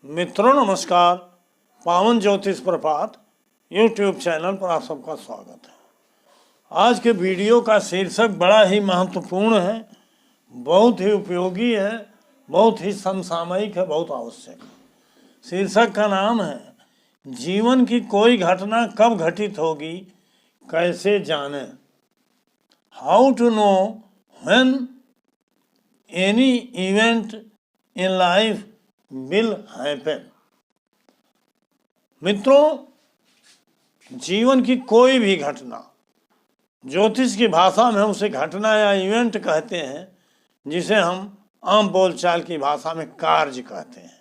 मित्रों नमस्कार। पावन ज्योतिष प्रभात यूट्यूब चैनल पर आप सबका स्वागत है। आज के वीडियो का शीर्षक बड़ा ही महत्वपूर्ण है, बहुत ही उपयोगी है, बहुत ही समसामयिक है, बहुत आवश्यक है। शीर्षक का नाम है जीवन की कोई घटना कब घटित होगी कैसे जाने। How to know when any event in life will happen. मित्रों, जीवन की कोई भी घटना, ज्योतिष की भाषा में हम उसे घटना या इवेंट कहते हैं, जिसे हम आम बोलचाल की भाषा में कार्य कहते हैं।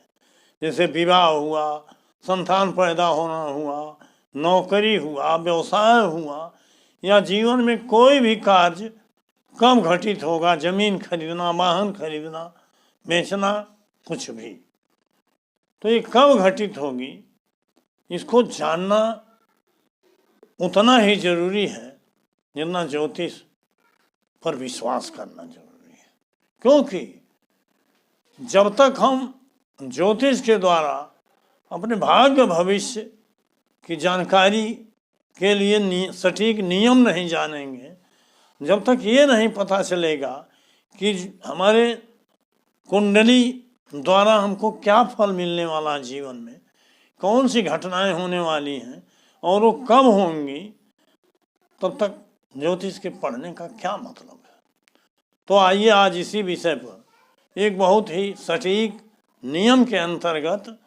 जैसे विवाह हुआ, संतान पैदा होना हुआ, नौकरी हुआ, व्यवसाय हुआ, या जीवन में कोई भी कार्य कब घटित होगा, जमीन खरीदना, वाहन खरीदना, बेचना, कुछ भी, तो ये कब घटित होगी इसको जानना उतना ही जरूरी है जितना ज्योतिष पर विश्वास करना जरूरी है। क्योंकि जब तक हम ज्योतिष के द्वारा अपने भाग्य भविष्य की जानकारी के लिए सटीक नियम नहीं जानेंगे, जब तक ये नहीं पता चलेगा कि हमारे कुंडली द्वारा हमको क्या फल मिलने वाला है, जीवन में कौन सी घटनाएं होने वाली हैं और वो कब होंगी, तब तक ज्योतिष के पढ़ने का क्या मतलब है। तो आइए आज इसी विषय पर एक बहुत ही सटीक नियम के अंतर्गत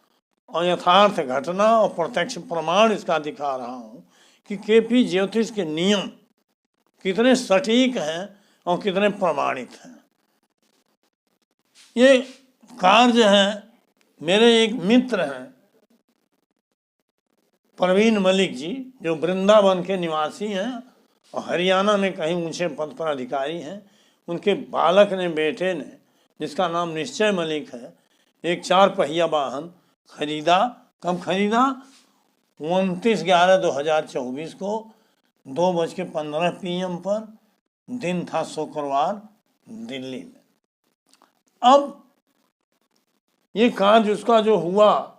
और यथार्थ घटना और प्रत्यक्ष प्रमाण इसका दिखा रहा हूँ कि केपी ज्योतिष के नियम कितने सटीक हैं और कितने प्रमाणित हैं। ये कार्य है, मेरे एक मित्र हैं परवीन मलिक जी, जो वृंदावन के निवासी हैं और हरियाणा में कहीं ऊंचे पद पर अधिकारी हैं। उनके बालक ने, बेटे ने, जिसका नाम निश्चय मलिक है, एक 4 पहिया वाहन खरीदा। कब खरीदा? 29/11/2024 को 2:15 PM पर, दिन था शुक्रवार, दिल्ली में। अब ये कार्य उसका जो हुआ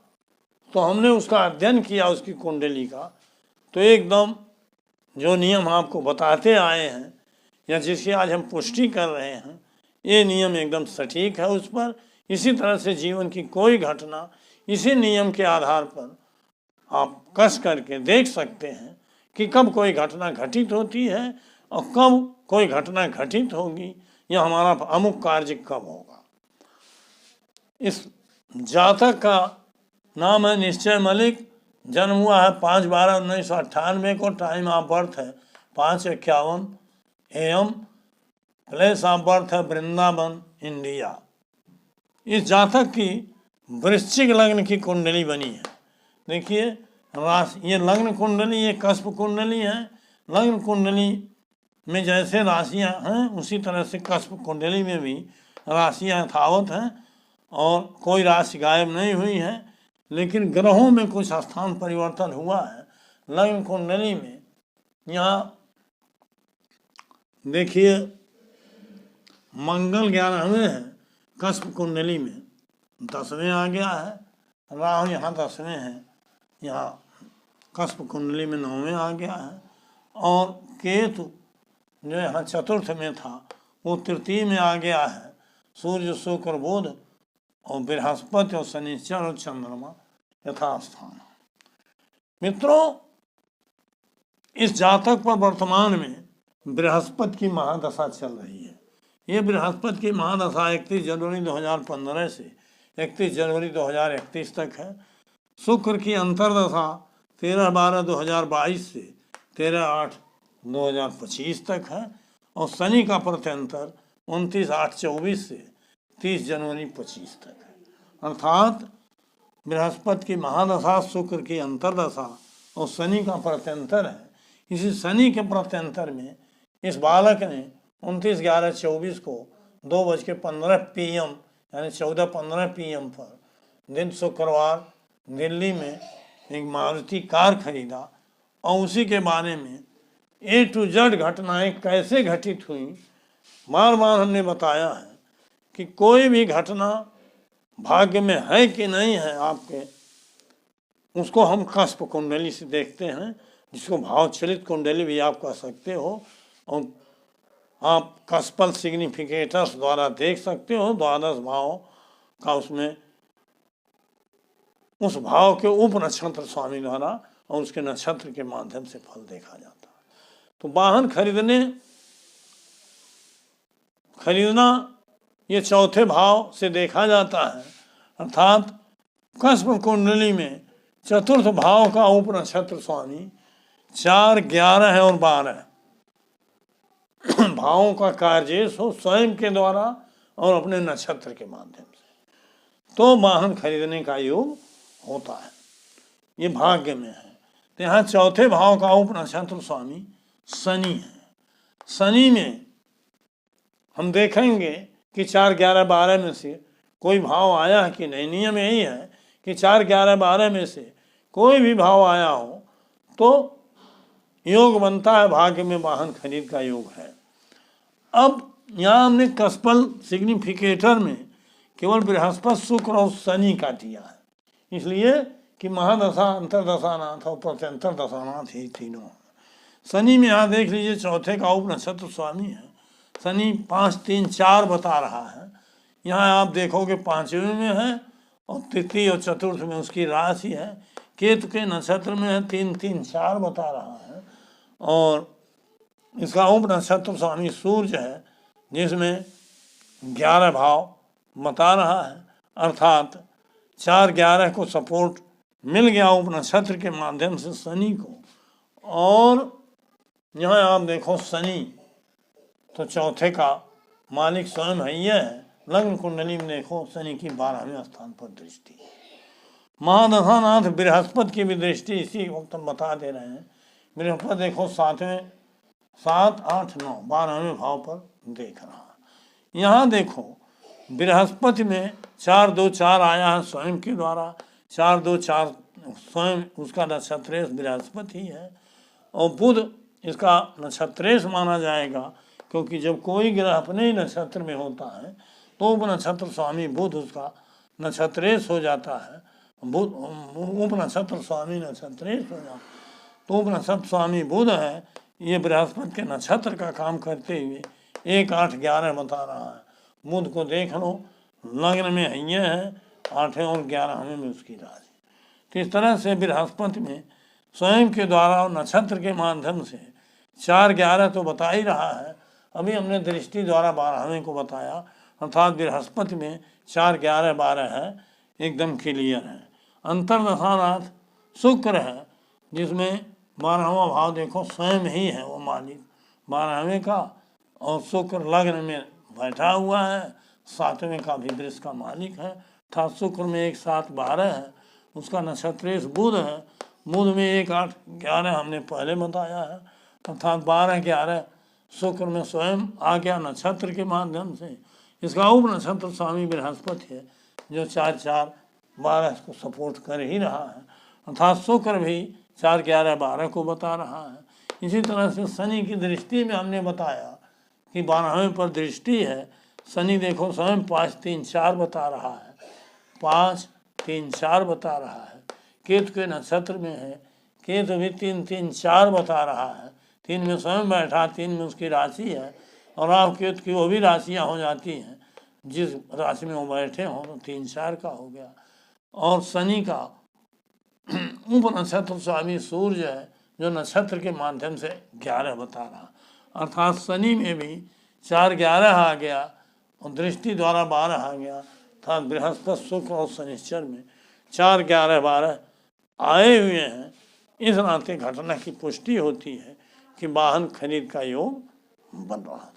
तो हमने उसका अध्ययन किया, उसकी कुंडली का, तो एकदम जो नियम आपको बताते आए हैं या जिसकी आज हम पुष्टि कर रहे हैं, ये नियम एकदम सटीक है उस पर। इसी तरह से जीवन की कोई घटना इसी नियम के आधार पर आप कस करके देख सकते हैं कि कब कोई घटना घटित होती है और कब कोई घटना घटित होगी या हमारा अमुक कार्य कब होगा। इस जातक का नाम है निश्चय मलिक। जन्म हुआ है 5/12/1998 को। टाइम ऑफ बर्थ है 5:51 AM। प्लेस ऑफ बर्थ है वृंदावन, इंडिया। इस जातक की वृश्चिक लग्न की कुंडली बनी है। देखिए राशि, ये लग्न कुंडली, ये कस्प कुंडली है। लग्न कुंडली में जैसे राशियां हैं उसी तरह से कस्प कुंडली में भी राशियां यथावत हैं और कोई राशि गायब नहीं हुई है, लेकिन ग्रहों में कुछ स्थान परिवर्तन हुआ है लग्न कुंडली में। यहाँ देखिए मंगल 11वें है कस्प कुंडली में, 10वें आ गया है। राहु यहाँ 10वें है, यहाँ कस्प कुंडली में 9वें आ गया है। और केतु जो यहाँ चतुर्थ में था वो तृतीय में आ गया है। सूर्य, शुक्र, बुध और बृहस्पति और शनिचर और चंद्रमा यथास्थान। मित्रों, इस जातक पर वर्तमान में बृहस्पति की महादशा चल रही है। ये बृहस्पति की महादशा 31 जनवरी 2015 से 31 जनवरी 2031 तक है। शुक्र की अंतरदशा 13/12/2022 से 13/8/2025 तक है और शनि का प्रत्यंतर 29/8/24 से 30 जनवरी 25 तक है। अर्थात बृहस्पति की महादशा, शुक्र की अंतरदशा और शनि का प्रत्यंतर है। इसी शनि के प्रत्यंतर में इस बालक ने 29/11/24 को 2:15 PM यानी 14:15 PM पर, दिन शुक्रवार, दिल्ली में एक मारुति कार खरीदा और उसी के बारे में A to Z घटनाएं कैसे घटित हुई बार बार हमने बताया है कि कोई भी घटना भाग्य में है कि नहीं है आपके, उसको हम कस्प कुंडली से देखते हैं, जिसको भाव चलित कुंडली भी आप कह सकते हो, और आप कस्पल सिग्निफिकेटर्स द्वारा देख सकते हो। द्वादश भाव का उसमें उस भाव के उप नक्षत्र स्वामी द्वारा और उसके नक्षत्र के माध्यम से फल देखा जाता है। तो वाहन खरीदना ये चौथे भाव से देखा जाता है, अर्थात कस्प कुंडली में चतुर्थ भाव का उप नक्षत्र स्वामी 4, 11 और 12 भावों का कार्य हो स्वयं के द्वारा और अपने नक्षत्र के माध्यम से, तो वाहन खरीदने का योग होता है। ये भाग्य में है। तो यहाँ चौथे भाव का उप नक्षत्र स्वामी शनि है। शनि में हम देखेंगे कि 4, 11, 12 में से कोई भाव आया है कि नहीं। नियम यही है कि 4, 11, 12 में से कोई भी भाव आया हो तो योग बनता है, भाग्य में वाहन खरीद का योग है। अब यहाँ हमने कस्पल सिग्निफिकेटर में केवल बृहस्पति, शुक्र और शनि का दिया है, इसलिए कि महादशा, अंतरदशानाथ और प्रत्यंतर दशानाथ ही तीनों हैं। शनि में यहाँ देख लीजिए चौथे का उप नक्षत्र स्वामी है। शनि 5, 3, 4 बता रहा है। यहाँ आप देखोगे 5वें में है और तृतीय और चतुर्थ में उसकी राशि है। केतु के नक्षत्र में है, 3, 3, 4 बता रहा है। और इसका उप नक्षत्र स्वामी सूर्य है, जिसमें 11 भाव बता रहा है, अर्थात 4, 11 को सपोर्ट मिल गया उप नक्षत्र के माध्यम से शनि को। और यहाँ आप देखो शनि तो चौथे का मालिक स्वयं है, यह है। लग्न कुंडली में देखो शनि की 12वें स्थान पर दृष्टि। महादशानाथ बृहस्पति की भी दृष्टि इसी वक्त हम बता दे रहे हैं। बृहस्पति देखो 7, 8, 9, 12वें भाव पर देख रहा है। यहाँ देखो बृहस्पति में 4, 2, 4 आया है स्वयं के द्वारा। 4, 2, 4 स्वयं उसका नक्षत्रेश बृहस्पति है और बुध इसका नक्षत्रेश माना जाएगा, क्योंकि जब कोई ग्रह अपने ही नक्षत्र में होता है तो उप नक्षत्र स्वामी बुध उसका नक्षत्रेश हो जाता है। बुध उप नक्षत्र स्वामी नक्षत्रेश हो जाता है, तो उप नक्षत्र स्वामी बुध है। ये बृहस्पति के नक्षत्र का काम करते हुए 1, 8, 11 बता रहा है। बुध को देख लो, लग्न में ये है, 8 और 11 में उसकी राशि। तो इस तरह से बृहस्पति में स्वयं के द्वारा और नक्षत्र के माध्यम से 4, 11 तो बता ही रहा है। अभी हमने दृष्टि द्वारा 12वें को बताया, अर्थात बृहस्पति में 4, 11, 12 है, एकदम क्लियर है। अंतरदशानाथ शुक्र है, जिसमें 12वां भाव देखो स्वयं ही है वो मालिक 12वें का, और शुक्र लग्न में बैठा हुआ है। 7वें का भी वृष का मालिक है, अर्थात शुक्र में 1, 7, 12 है। उसका नक्षत्रेश बुध है। बुध में 1, 8, 11 हमने पहले बताया है, अर्थात 12, 11 शुक्र में स्वयं आ गया नक्षत्र के माध्यम से। इसका उप नक्षत्र स्वामी बृहस्पति है, जो 4, 4, 12 को सपोर्ट कर ही रहा है, अर्थात शुक्र भी 4, 11, 12 को बता रहा है। इसी तरह से शनि की दृष्टि में हमने बताया कि 12वें पर दृष्टि है। शनि देखो स्वयं 5, 3, 4 बता रहा है, 5, 3, 4 बता रहा है। केतु के नक्षत्र में है, केतु भी 3, 3, 4 बता रहा है। 3 में स्वयं बैठा, 3 में उसकी राशि है, और राहु केतु की वो भी राशियाँ हो जाती हैं, जिस राशि में वो बैठे हों तो 3, 4 का हो गया। और शनि का उप नक्षत्र स्वामी सूर्य है, जो नक्षत्र के माध्यम से 11 बता रहा, अर्थात शनि में भी 4, 11 आ गया और दृष्टि द्वारा 12 आ गया, अर्थात बृहस्पति, शुक्र और शनिश्चर में 4, 11, 12 आए हुए हैं। इस नाते घटना की पुष्टि होती है कि वाहन खरीद का योग बन रहा था।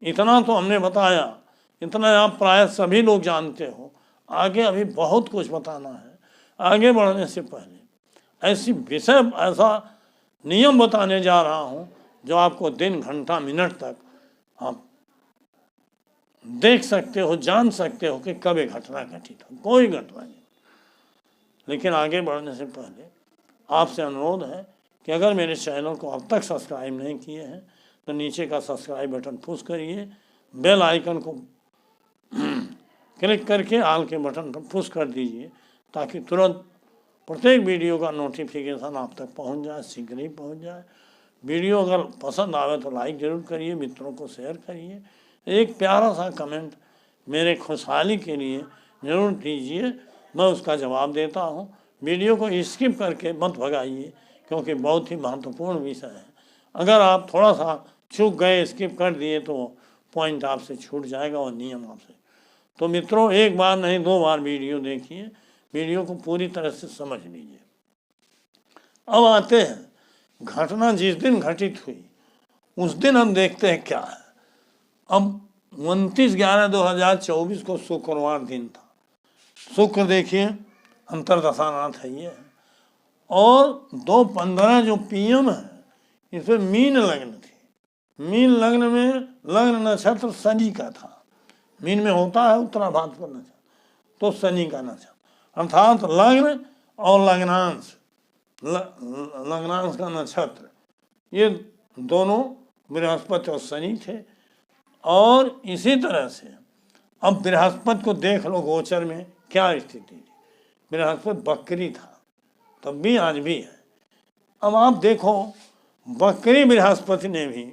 इतना तो हमने बताया, इतना आप प्राय सभी लोग जानते हो। आगे अभी बहुत कुछ बताना है। आगे बढ़ने से पहले ऐसी विषय, ऐसा नियम बताने जा रहा हूँ जो आपको दिन, घंटा, मिनट तक आप देख सकते हो, जान सकते हो कि कब एक घटना घटित हो। कोई घटना नहीं। लेकिन आगे बढ़ने से पहले आपसे अनुरोध है कि अगर मेरे चैनल को अब तक सब्सक्राइब नहीं किए हैं तो नीचे का सब्सक्राइब बटन पुश करिए, बेल आइकन को क्लिक करके ऑल के बटन पर पुश कर दीजिए ताकि तुरंत प्रत्येक वीडियो का नोटिफिकेशन आप तक पहुंच जाए, शीघ्र ही पहुंच जाए। वीडियो अगर पसंद आवे तो लाइक ज़रूर करिए, मित्रों को शेयर करिए, एक प्यारा सा कमेंट मेरे खुशहाली के लिए ज़रूर दीजिए, मैं उसका जवाब देता हूँ। वीडियो को स्किप करके मत भगाइए क्योंकि बहुत ही महत्वपूर्ण विषय है। अगर आप थोड़ा सा चूक गए, स्किप कर दिए तो पॉइंट आपसे छूट जाएगा और नियम आपसे। तो मित्रों, एक बार नहीं 2 बार वीडियो देखिए, वीडियो को पूरी तरह से समझ लीजिए। अब आते हैं घटना जिस दिन घटित हुई उस दिन हम देखते हैं क्या है। अब 29/11/2024 को शुक्रवार दिन था। शुक्र देखिए अंतर्दशानाथ है ये, और 2:15 जो PM है इसमें मीन लग्न थी। मीन लग्न में लग्न नक्षत्र शनि का था। मीन में होता है उत्तरा भाद्र पर नक्षत्र, तो शनि का नक्षत्र अर्थात लग्न और लग्नांश, लग्नांश का नक्षत्र, ये दोनों बृहस्पति और शनि थे। और इसी तरह से अब बृहस्पति को देख लो गोचर में क्या स्थिति थी। बृहस्पति बकरी था, तब भी आज भी है। अब आप देखो बकरी बृहस्पति ने भी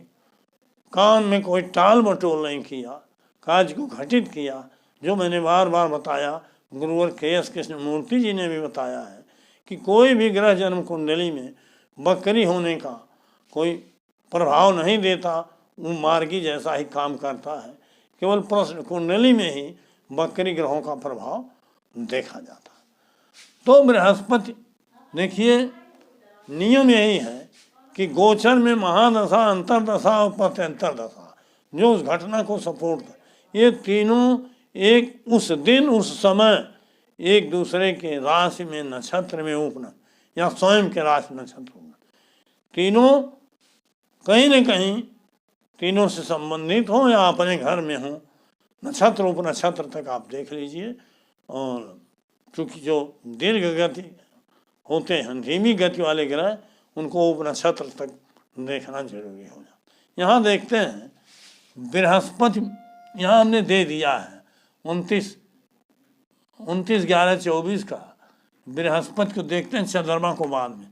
कान में कोई टाल मटोल नहीं किया, कार्य को घटित किया। जो मैंने बार बार बताया, गुरुवर KS कृष्णमूर्ति जी ने भी बताया है कि कोई भी ग्रह जन्म कुंडली में बकरी होने का कोई प्रभाव नहीं देता, वो मार्गी जैसा ही काम करता है। केवल प्रश्न कुंडली में ही बकरी ग्रहों का प्रभाव देखा जाता है। तो बृहस्पति देखिए, नियम यही है कि गोचर में महादशा, अंतरदशा और प्रत्यंतर दशा जो उस घटना को सपोर्ट कर, ये तीनों एक उस दिन उस समय एक दूसरे के राशि में, नक्षत्र में उपना या स्वयं के राशि नक्षत्र उपना, तीनों कहीं न कहीं तीनों से संबंधित हो या अपने घर में हो। नक्षत्र उपनक्षत्र तक आप देख लीजिए। और चूँकि जो दीर्घ गति होते हैं, धीमी गति वाले ग्रह, उनको उपनक्षत्र तक देखना जरूरी हो जाता। यहाँ देखते हैं बृहस्पति, यहाँ हमने दे दिया है 29/11/24 का। बृहस्पति को देखते हैं चंद्रमा को बाद में।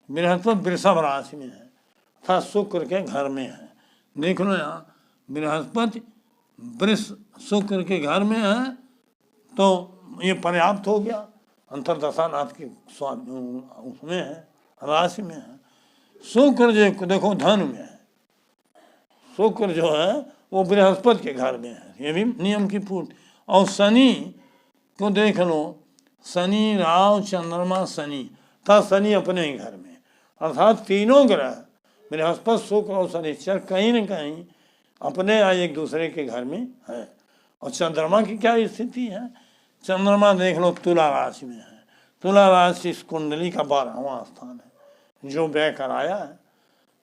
बृहस्पति वृषभ राशि में है अर्थात शुक्र के घर में है। देख लो यहाँ बृहस्पति शुक्र के घर में है, तो ये पर्याप्त हो गया। अंतरदशानाथ के उसमें है, राशि में है। शुक्र जो देखो धन में है, शुक्र जो है वो बृहस्पति के घर में है, ये भी नियम की पूर्ति। और शनि को देख लो, शनि राहु चंद्रमा शनि था, शनि अपने ही घर में, अर्थात तीनों ग्रह बृहस्पति शुक्र और शनिश्चर कहीं न कहीं अपने या एक दूसरे के घर में है। और चंद्रमा की क्या स्थिति है, चंद्रमा देख लो तुला राशि में है। तुला राशि इस कुंडली का 12वां स्थान है, जो व्यय कराया है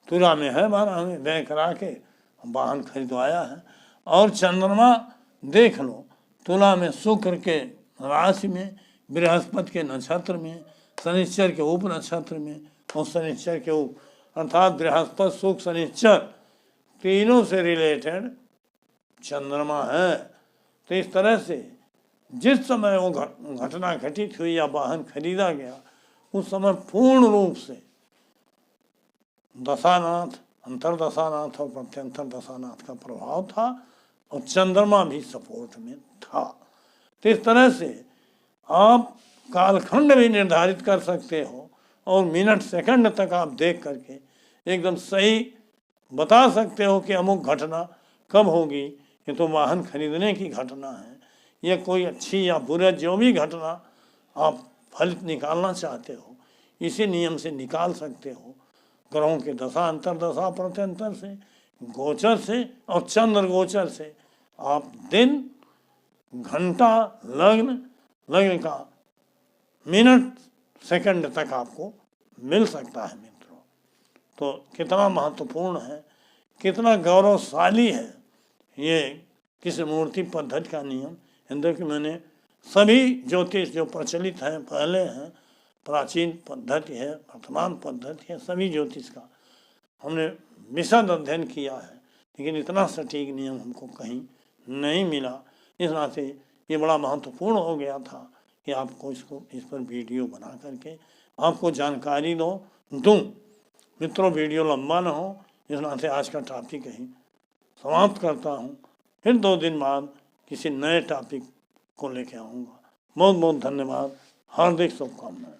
तुला में है, 12 में व्यय करा के वाहन खरीदवाया है। और चंद्रमा देख लो तुला में, शुक्र के राशि में, बृहस्पति के नक्षत्र में, शनिश्चर के उप नक्षत्र में और शनिश्चर के उप, अर्थात बृहस्पति शुक्र शनिश्चर तीनों से रिलेटेड चंद्रमा है। तो इस तरह से जिस समय वो घटना घटित हुई या वाहन खरीदा गया, उस समय पूर्ण रूप से दशानाथ, अंतरदशानाथ और प्रत्यंतर दशानाथ का प्रभाव था और चंद्रमा भी सपोर्ट में था। तो इस तरह से आप कालखंड भी निर्धारित कर सकते हो और मिनट सेकंड तक आप देख करके एकदम सही बता सकते हो कि अमुक घटना कब होगी। ये तो वाहन खरीदने की घटना है, या कोई अच्छी या बुरा जो भी घटना आप फलित निकालना चाहते हो, इसी नियम से निकाल सकते हो। ग्रहों के दशा, अंतरदशा, प्रत्यंतर से, गोचर से और चंद्र गोचर से आप दिन, घंटा, लग्न का मिनट सेकंड तक आपको मिल सकता है मित्रों। तो कितना महत्वपूर्ण है, कितना गौरवशाली है ये कृष्णमूर्ति पद्धति का नियम। हिंदू की मैंने सभी ज्योतिष जो प्रचलित हैं, पहले हैं, प्राचीन पद्धति है, वर्तमान पद्धति है, सभी ज्योतिष का हमने विशद अध्ययन किया है, लेकिन इतना सटीक नियम हमको कहीं नहीं मिला। इस नाते ये बड़ा महत्वपूर्ण हो गया था कि आपको इस पर वीडियो बना करके आपको जानकारी दूँ। मित्रों, वीडियो लंबा ना हो, इस नाते आज का टॉपिक यहीं समाप्त करता हूँ। फिर 2 दिन बाद किसी नए टॉपिक को लेके आऊँगा। बहुत बहुत धन्यवाद, हार्दिक शुभकामनाएं।